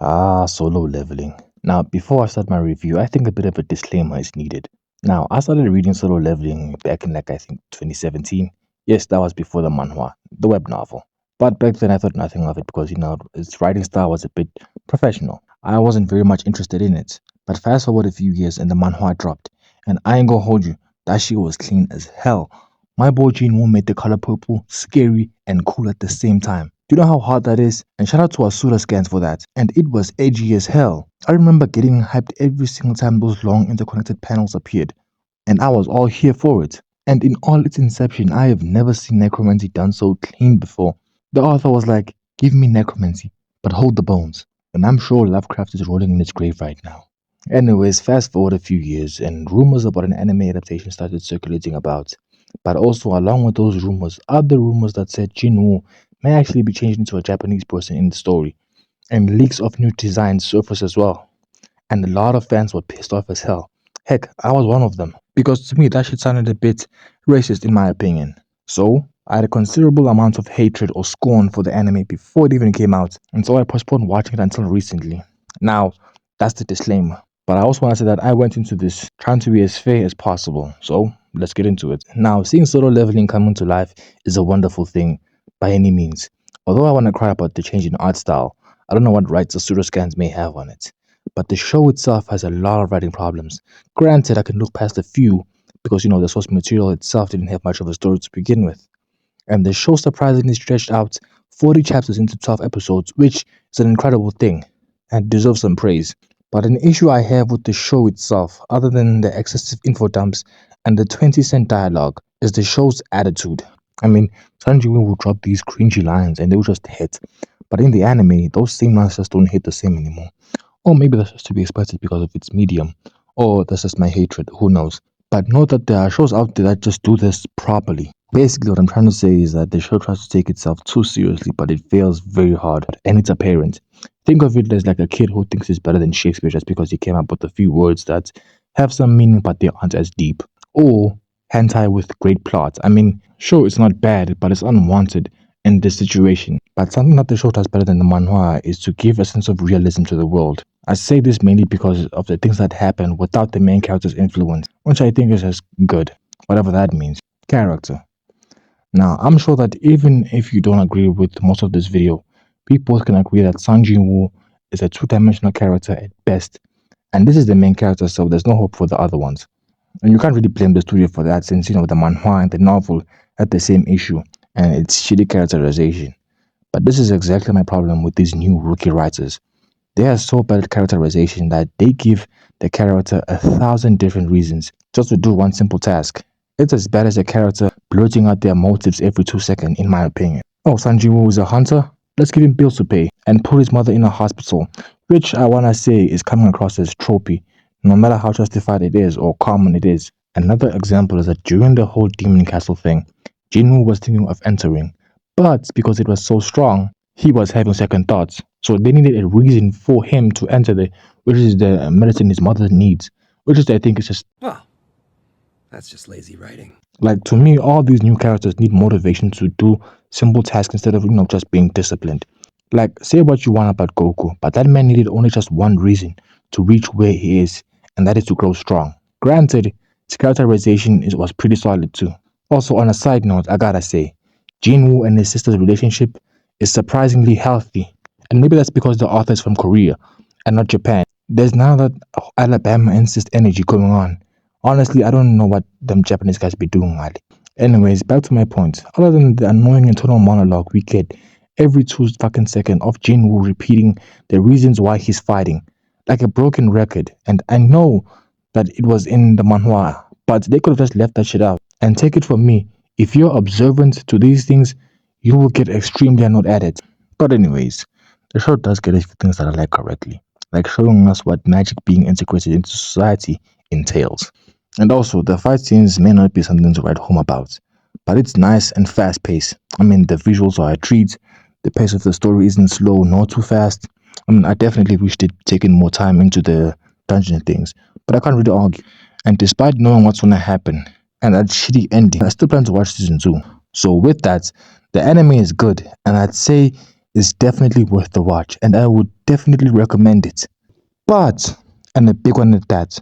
Solo leveling. Now, before I start my review, I think a bit of a disclaimer is needed. Now, I started reading solo leveling back in I think 2017. Yes, that was before the manhwa, the web novel. But back then I thought nothing of it because its writing style was a bit professional. I wasn't very much interested in it. But fast forward a few years and the manhwa dropped, and I ain't gonna hold you, that shit was clean as hell. My boy Jinwoo made the color purple scary and cool at the same time. Do you know how hard that is? And shout out to Asura Scans for that. And it was edgy as hell. I remember getting hyped every single time those long interconnected panels appeared. And I was all here for it. And in all its inception, I have never seen necromancy done so clean before. The author was like, give me necromancy, but hold the bones. And I'm sure Lovecraft is rolling in his grave right now. Anyways, fast forward a few years, and rumors about an anime adaptation started circulating about. But also, along with those rumors, other rumors that said Jinwoo may actually be changed into a Japanese person in the story, and leaks of new designs surfaced as well. And a lot of fans were pissed off as hell. Heck, I was one of them, because to me that shit sounded a bit racist in my opinion. So, I had a considerable amount of hatred or scorn for the anime before it even came out, and so I postponed watching it until recently. Now, that's the disclaimer. But I also want to say that I went into this trying to be as fair as possible. So let's get into it. Now, seeing solo leveling come to life is a wonderful thing by any means. Although I want to cry about the change in art style, I don't know what rights the pseudoscans may have on it. But the show itself has a lot of writing problems. Granted, I can look past a few because the source material itself didn't have much of a story to begin with. And the show surprisingly stretched out 40 chapters into 12 episodes, which is an incredible thing and deserves some praise. But an issue I have with the show itself, other than the excessive info dumps and the 20-cent dialogue, is the show's attitude. I mean, Sanjiwa will drop these cringy lines and they will just hit. But in the anime, those same lines just don't hit the same anymore. Or maybe that's just to be expected because of its medium. Or that's just my hatred, who knows. But know that there are shows out there that just do this properly. Basically, what I'm trying to say is that the show tries to take itself too seriously, but it fails very hard, and it's apparent. Think of it as like a kid who thinks he's better than Shakespeare just because he came up with a few words that have some meaning but they aren't as deep. Or hentai with great plot. I mean, sure, it's not bad, but it's unwanted in this situation. But something that the show does better than the manhwa is to give a sense of realism to the world. I say this mainly because of the things that happen without the main character's influence, which I think is just good, whatever that means. Character. Now, I'm sure that even if you don't agree with most of this video, we both can agree that Sang Jin-woo is a two-dimensional character at best, and this is the main character, so there's no hope for the other ones. And you can't really blame the studio for that since, the manhwa and the novel had the same issue, and it's shitty characterization. But this is exactly my problem with these new rookie writers. They are so bad at characterization that they give the character 1,000 different reasons just to do one simple task. It's as bad as a character blurting out their motives every 2 seconds, in my opinion. Oh, Sanjiwoo is a hunter? Let's give him bills to pay and put his mother in a hospital, which I wanna say is coming across as tropey, no matter how justified it is or common it is. Another example is that during the whole Demon Castle thing, Jinwoo was thinking of entering, but because it was so strong, he was having second thoughts. So they needed a reason for him to enter which is the medicine his mother needs, which is I think is just Well, that's just lazy writing. like to me, all these new characters need motivation to do simple tasks instead of just being disciplined. Like say what you want about Goku, but that man needed only just one reason to reach where he is, and that is to grow strong. Granted, his characterization was pretty solid too. Also, on a side note, I gotta say, Jinwoo and his sister's relationship is surprisingly healthy, and maybe that's because the author is from Korea and not Japan. There's none of that Alabama incest energy going on. Honestly, I don't know what them Japanese guys be doing, Ali. Anyways, back to my point. Other than the annoying internal monologue we get every 2 fucking seconds of Jinwoo repeating the reasons why he's fighting, like a broken record. And I know that it was in the manhwa, but they could have just left that shit out. And take it from me, if you're observant to these things, you will get extremely annoyed at it. But anyways, the show does get a few things that I like correctly, like showing us what magic being integrated into society entails. And also, the fight scenes may not be something to write home about, but it's nice and fast paced. I mean, the visuals are a treat, the pace of the story isn't slow nor too fast. I mean, I definitely wish they'd taken more time into the dungeon things, but I can't really argue. And despite knowing what's gonna happen and that shitty ending, I still plan to watch season 2. So with that, the anime is good, and I'd say is definitely worth the watch, and I would definitely recommend it. But, and a big one at that,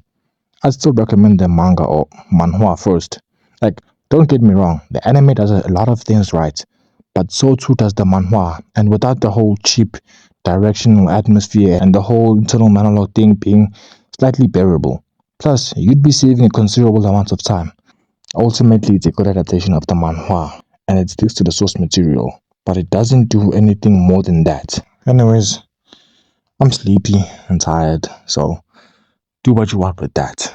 I'd still recommend the manga or manhwa first. Like, don't get me wrong, the anime does a lot of things right, but so too does the manhwa, and without the whole cheap directional atmosphere and the whole internal monologue thing being slightly bearable. Plus, you'd be saving a considerable amount of time. Ultimately, it's a good adaptation of the manhwa, and it sticks to the source material, but it doesn't do anything more than that. Anyways, I'm sleepy and tired, so do what you want with that.